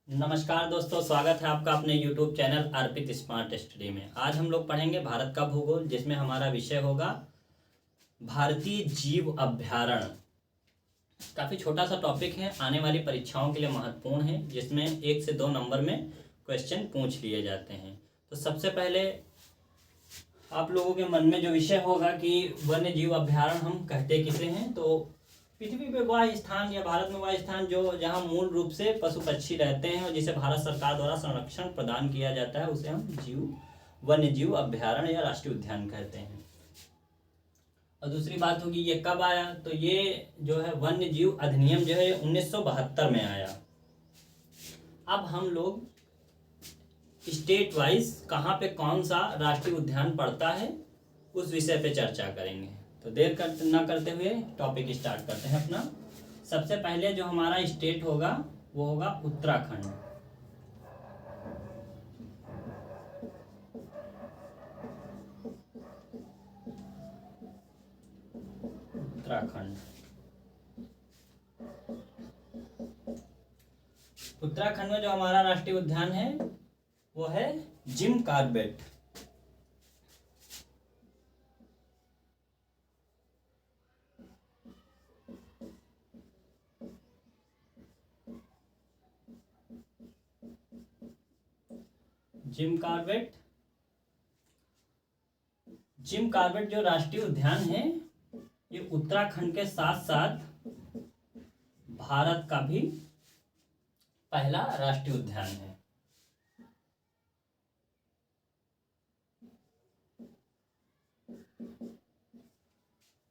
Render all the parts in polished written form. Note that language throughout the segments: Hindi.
नमस्कार दोस्तों, स्वागत है आपका अपने YouTube चैनल अर्पित स्मार्ट स्टडी में। आज हम लोग पढ़ेंगे भारत का भूगोल, जिसमें हमारा विषय होगा भारतीय जीव अभ्यारण्य। काफ़ी छोटा सा टॉपिक है, आने वाली परीक्षाओं के लिए महत्वपूर्ण है, जिसमें 1 से 2 नंबर में क्वेश्चन पूछ लिए जाते हैं। तो सबसे पहले आप लोगों के मन में जो विषय होगा कि वन्य जीव अभ्यारण्य हम कहते किसे हैं, तो पृथ्वी पे वह स्थान या भारत में वह स्थान जो जहां मूल रूप से पशु पक्षी रहते हैं और जिसे भारत सरकार द्वारा संरक्षण प्रदान किया जाता है, उसे हम वन्य जीव अभ्यारण्य या राष्ट्रीय उद्यान कहते हैं। और दूसरी बात होगी ये कब आया, तो ये जो है वन्य जीव अधिनियम जो है 1972 में आया। अब हम लोग स्टेट वाइज कहाँ पे कौन सा राष्ट्रीय उद्यान पड़ता है उस विषय पे चर्चा करेंगे। तो देर न करते हुए टॉपिक स्टार्ट करते हैं अपना। सबसे पहले जो हमारा स्टेट होगा वो होगा उत्तराखंड। उत्तराखंड में जो हमारा राष्ट्रीय उद्यान है वो है जिम कॉर्बेट। जिम कॉर्बेट जो राष्ट्रीय उद्यान है ये उत्तराखंड के साथ साथ भारत का भी पहला राष्ट्रीय उद्यान है।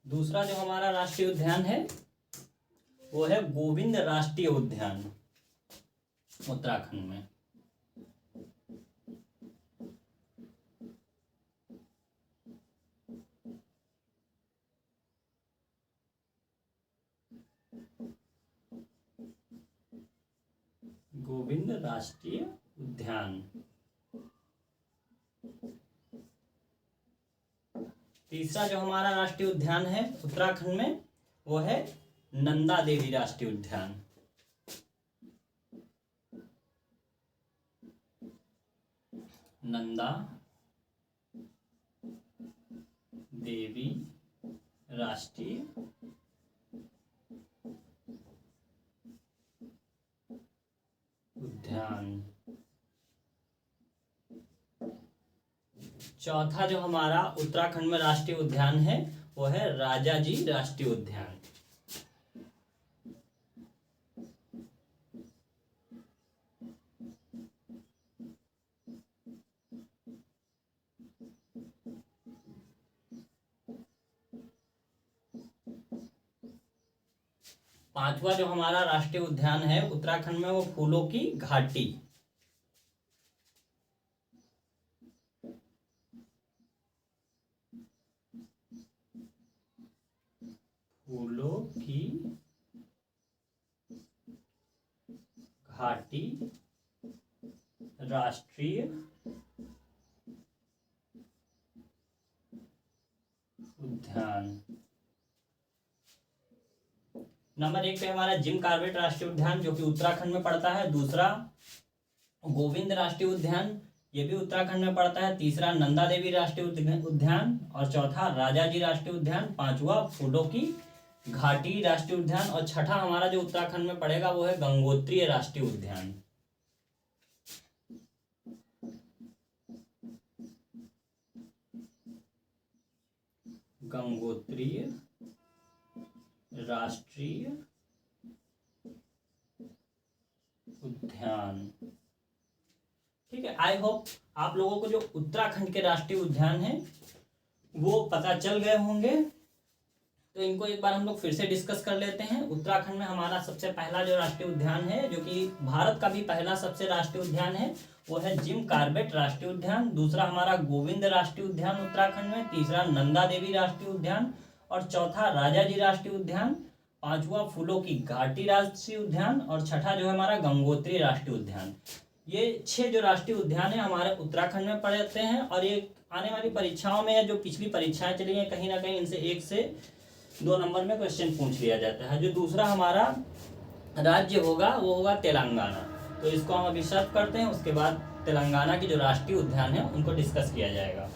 दूसरा जो हमारा राष्ट्रीय उद्यान है वो है गोविंद राष्ट्रीय उद्यान उत्तराखंड में। गोविंद राष्ट्रीय उद्यान। तीसरा जो हमारा राष्ट्रीय उद्यान है उत्तराखंड में वो है नंदा देवी राष्ट्रीय उद्यान। नंदा देवी राष्ट्रीय उद्यान। चौथा जो हमारा उत्तराखंड में राष्ट्रीय उद्यान है वो है राजाजी राष्ट्रीय उद्यान। पांचवा जो हमारा राष्ट्रीय उद्यान है उत्तराखंड में वो फूलों की घाटी। फूलों की घाटी राष्ट्रीय उद्यान। नंबर 1 पे हमारा जिम कॉर्बेट राष्ट्रीय उद्यान जो कि उत्तराखंड में पड़ता है। दूसरा गोविंद राष्ट्रीय उद्यान, ये भी उत्तराखंड में पड़ता है। तीसरा नंदा देवी राष्ट्रीय उद्यान और चौथा राजाजी राष्ट्रीय उद्यान। पांचवा फूलों की घाटी राष्ट्रीय उद्यान और छठा हमारा जो उत्तराखंड में पड़ेगा वो है गंगोत्री राष्ट्रीय उद्यान। गंगोत्री राष्ट्रीय उद्यान। ठीक है, आई होप आप लोगों को जो उत्तराखंड के राष्ट्रीय उद्यान है वो पता चल गए होंगे। तो इनको एक बार हम लोग फिर से डिस्कस कर लेते हैं। उत्तराखंड में हमारा सबसे पहला जो राष्ट्रीय उद्यान है जो कि भारत का भी पहला सबसे राष्ट्रीय उद्यान है वो है जिम कॉर्बेट राष्ट्रीय उद्यान। दूसरा हमारा गोविंद राष्ट्रीय उद्यान उत्तराखंड में। तीसरा नंदा देवी राष्ट्रीय उद्यान और चौथा राजाजी राष्ट्रीय उद्यान। पांचवा फूलों की घाटी राष्ट्रीय उद्यान और छठा जो है हमारा गंगोत्री राष्ट्रीय उद्यान। ये 6 जो राष्ट्रीय उद्यान है हमारे उत्तराखंड में पड़ते हैं और ये आने वाली परीक्षाओं में जो पिछली परीक्षाएं चली हैं कहीं ना कहीं इनसे 1 से 2 नंबर में क्वेश्चन पूछ लिया जाता है। जो दूसरा हमारा राज्य होगा वो होगा तेलंगाना। तो इसको हम अभी सर्व करते हैं, उसके बाद तेलंगाना की जो राष्ट्रीय उद्यान है उनको डिस्कस किया जाएगा।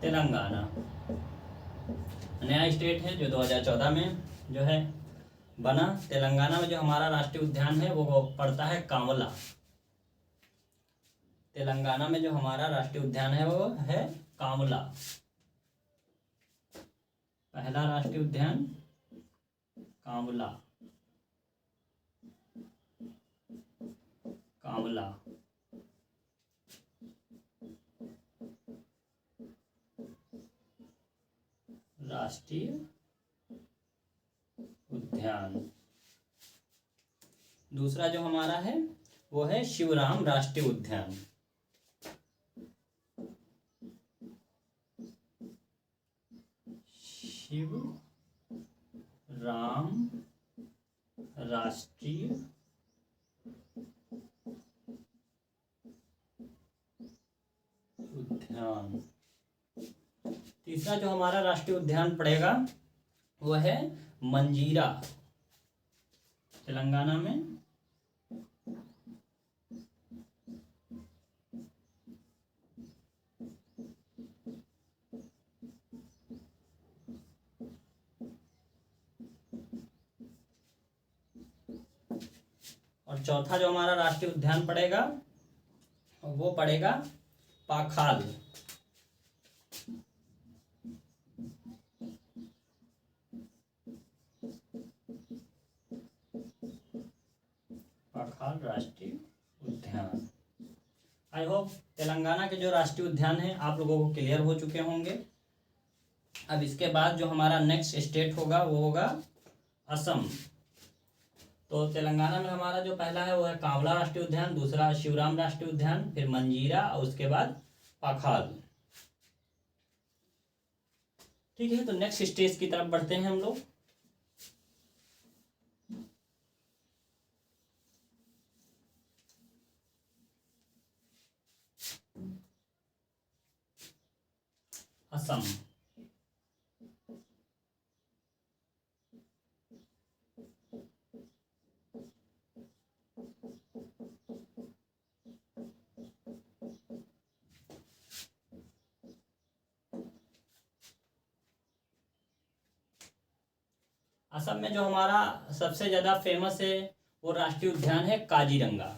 तेलंगाना नया स्टेट है जो 2014 में जो है बना। तेलंगाना में जो हमारा राष्ट्रीय उद्यान है वो पड़ता है कांवला। तेलंगाना में जो हमारा राष्ट्रीय उद्यान है वो है कांवला। पहला राष्ट्रीय उद्यान कांवला, कांवला। राष्ट्रीय उद्यान। दूसरा जो हमारा है वो है शिवराम राष्ट्रीय उद्यान। शिवराम राष्ट्रीय उद्यान। तीसरा जो हमारा राष्ट्रीय उद्यान पड़ेगा वो है मंजीरा, तेलंगाना में। और चौथा जो हमारा राष्ट्रीय उद्यान पड़ेगा वो पड़ेगा पाखाल। पाखाल राष्ट्रीय उद्यान। आई होप तेलंगाना के जो राष्ट्रीय उद्यान है आप लोगों को क्लियर हो चुके होंगे। अब इसके बाद जो हमारा नेक्स्ट स्टेट होगा वो होगा असम। तो तेलंगाना में हमारा जो पहला है वो है कांवला राष्ट्रीय उद्यान, दूसरा शिवराम राष्ट्रीय उद्यान, फिर मंजीरा और उसके बाद पाखाल। ठीक है, तो नेक्स्ट स्टेज की तरफ बढ़ते हैं हम लोग। असम। असम में जो हमारा सबसे ज्यादा फेमस है वो राष्ट्रीय उद्यान है काजीरंगा।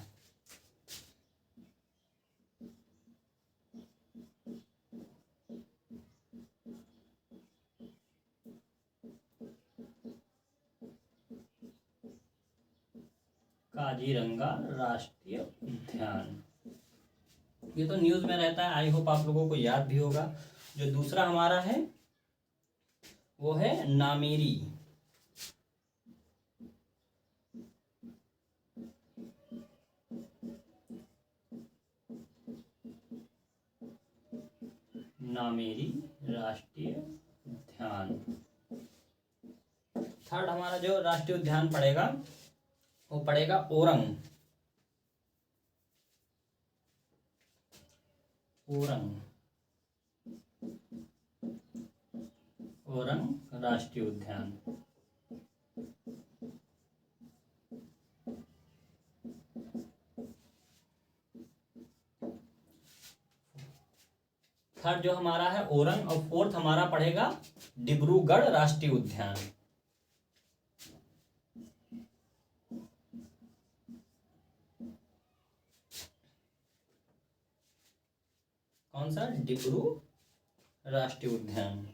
काजीरंगा राष्ट्रीय उद्यान, ये तो न्यूज में रहता है, आई होप आप लोगों को याद भी होगा। जो दूसरा हमारा है वो है नामेरी। नामेरी राष्ट्रीय उद्यान। थर्ड हमारा जो राष्ट्रीय उद्यान पड़ेगा वो पड़ेगा ओरंग। ओरंग, ओरंग राष्ट्रीय उद्यान। थर्ड जो हमारा है ओरंग, और फोर्थ हमारा पड़ेगा डिब्रूगढ़ राष्ट्रीय उद्यान। कौन सा? डिब्रू राष्ट्रीय उद्यान।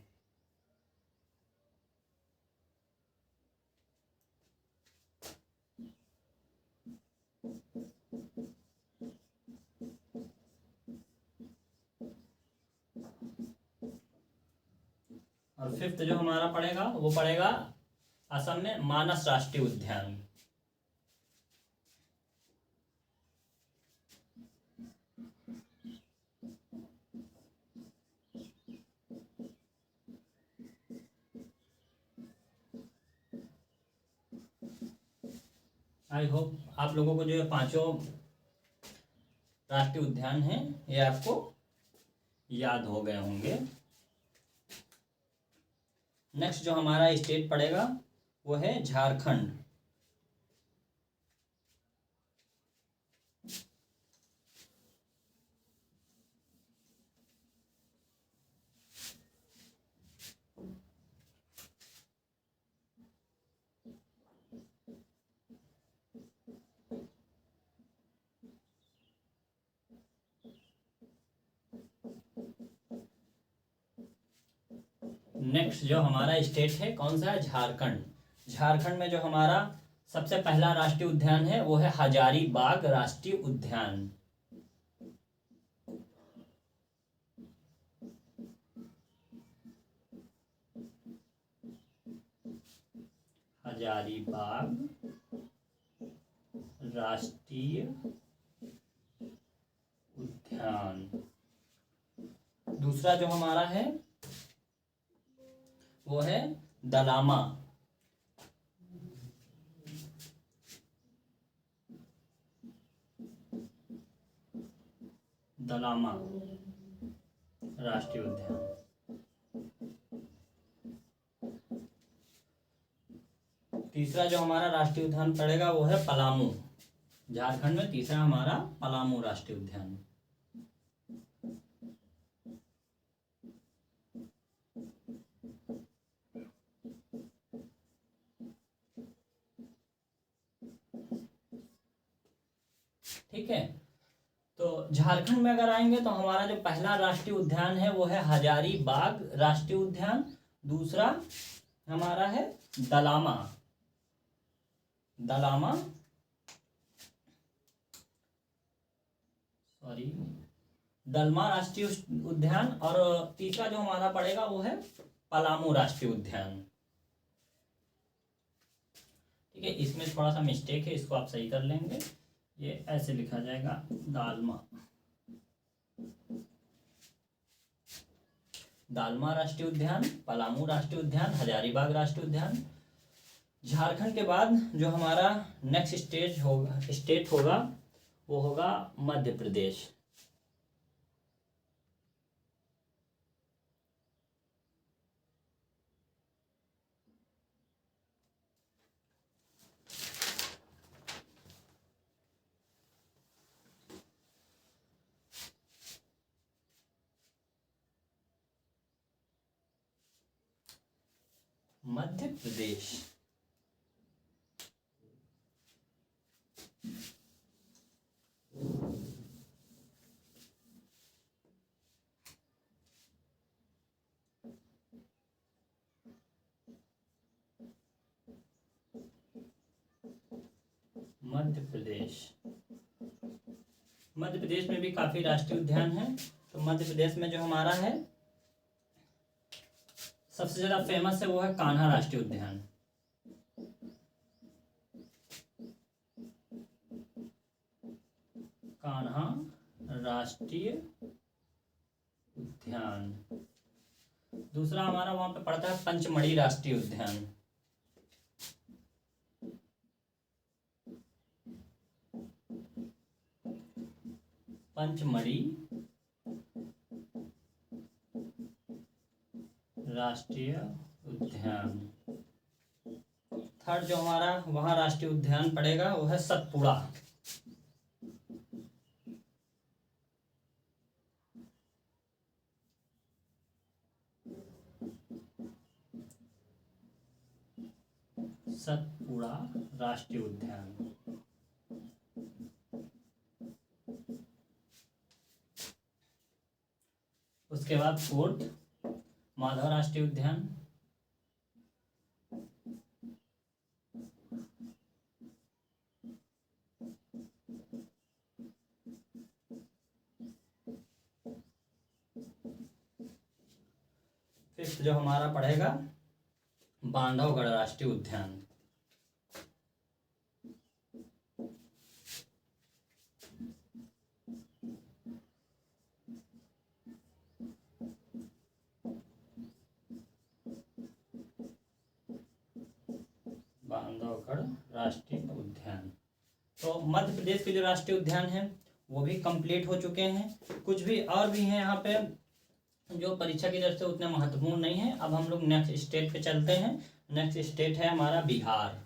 और फिफ्थ जो हमारा पड़ेगा वो पड़ेगा असम में मानस राष्ट्रीय उद्यान। आई होप आप लोगों को जो ये पांचों राष्ट्रीय उद्यान हैं ये आपको याद हो गए होंगे। नेक्स्ट जो हमारा स्टेट पड़ेगा वो है झारखंड। नेक्स्ट जो हमारा स्टेट है कौन सा है? झारखंड। झारखंड में जो हमारा सबसे पहला राष्ट्रीय उद्यान है वो है हजारीबाग राष्ट्रीय उद्यान। हजारीबाग राष्ट्रीय उद्यान। दूसरा जो हमारा है वो है दलामा। दलामा राष्ट्रीय उद्यान। तीसरा जो हमारा राष्ट्रीय उद्यान पड़ेगा वो है पलामू। झारखंड में तीसरा हमारा पलामू राष्ट्रीय उद्यान। ठीक है, तो झारखंड में अगर आएंगे तो हमारा जो पहला राष्ट्रीय उद्यान है वो है हजारीबाग राष्ट्रीय उद्यान। दूसरा हमारा है दलामा। दलमा राष्ट्रीय उद्यान। और तीसरा जो हमारा पड़ेगा वो है पलामू राष्ट्रीय उद्यान। ठीक है, इसमें थोड़ा सा मिस्टेक है, इसको आप सही कर लेंगे। ये ऐसे लिखा जाएगा दालमा राष्ट्रीय उद्यान, पलामू राष्ट्रीय उद्यान, हजारीबाग राष्ट्रीय उद्यान। झारखंड के बाद जो हमारा नेक्स्ट स्टेट होगा वो होगा मध्य प्रदेश। मध्य प्रदेश मध्य प्रदेश में भी काफी राष्ट्रीय उद्यान हैं। तो मध्य प्रदेश में जो हमारा है सबसे ज्यादा फेमस है वो है कान्हा राष्ट्रीय उद्यान। कान्हा राष्ट्रीय उद्यान। दूसरा हमारा वहां पे पड़ता है पंचमढ़ी राष्ट्रीय उद्यान। पंचमढ़ी राष्ट्रीय उद्यान। थर्ड जो हमारा वहां राष्ट्रीय उद्यान पड़ेगा वो है सतपुड़ा। सतपुड़ा राष्ट्रीय उद्यान। उसके बाद फोर्थ माधव राष्ट्रीय उद्यान। फिफ्थ जो हमारा पड़ेगा बांधवगढ़ राष्ट्रीय उद्यान। बांधवगढ़ राष्ट्रीय उद्यान। तो मध्य प्रदेश के जो राष्ट्रीय उद्यान हैं वो भी कंप्लीट हो चुके हैं। कुछ भी और भी हैं यहाँ पे जो परीक्षा की दृष्टि से उतने महत्वपूर्ण नहीं है। अब हम लोग नेक्स्ट स्टेट पे चलते हैं। नेक्स्ट स्टेट है हमारा बिहार।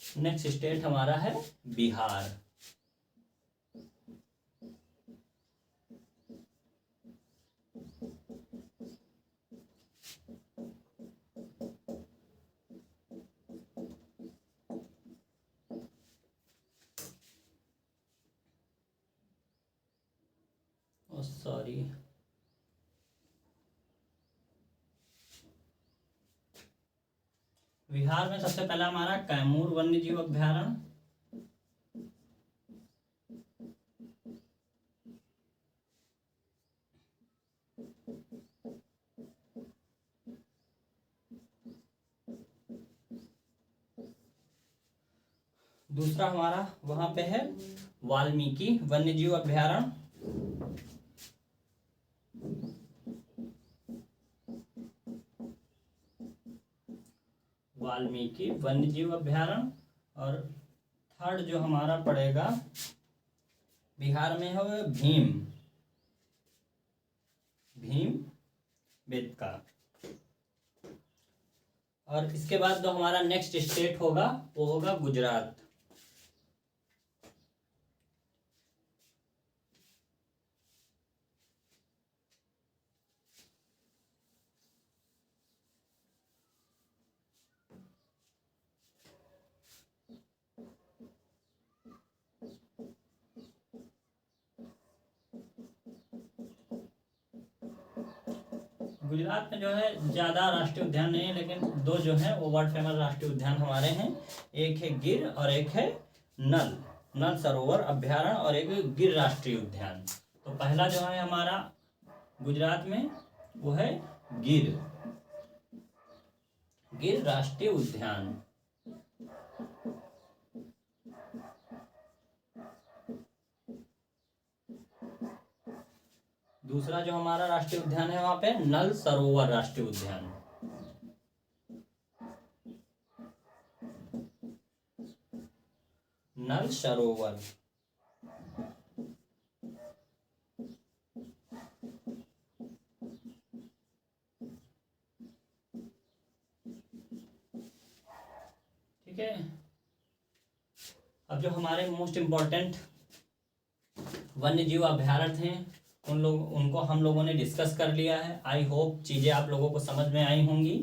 नेक्स्ट स्टेट हमारा है बिहार। सॉरी, बिहार में सबसे पहला हमारा कैमूर वन्य जीव अभ्यारण्य। दूसरा हमारा वहां पे है वाल्मीकि वन्य जीव अभ्यारण्य। वाल्मीकि वन्य जीव अभ्यारण्य। और थर्ड जो हमारा पड़ेगा बिहार में है वो भीम बेतका। और इसके बाद जो हमारा नेक्स्ट स्टेट होगा वो होगा गुजरात। गुजरात में जो है ज़्यादा राष्ट्रीय उद्यान नहीं है, लेकिन दो जो हैं वो वर्ल्ड फेमस राष्ट्रीय उद्यान हमारे हैं। एक है गिर और एक है नल सरोवर अभ्यारण्य और एक गिर राष्ट्रीय उद्यान। तो पहला जो है हमारा गुजरात में वो है गिर राष्ट्रीय उद्यान। दूसरा जो हमारा राष्ट्रीय उद्यान है वहां पे नल सरोवर राष्ट्रीय उद्यान। नल सरोवर। ठीक है। अब जो हमारे मोस्ट इम्पोर्टेंट वन्य जीव अभ्यारण्य हैं उनको हम लोगों ने डिस्कस कर लिया है। आई होप चीज़ें आप लोगों को समझ में आई होंगी।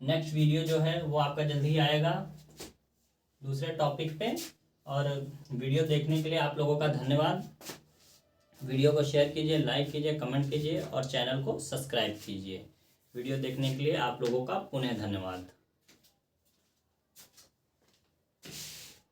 नेक्स्ट वीडियो जो है वो आपका जल्दी ही आएगा दूसरे टॉपिक पे। और वीडियो देखने के लिए आप लोगों का धन्यवाद। वीडियो को शेयर कीजिए, लाइक कीजिए, कमेंट कीजिए और चैनल को सब्सक्राइब कीजिए। वीडियो देखने के लिए आप लोगों का पुनः धन्यवाद।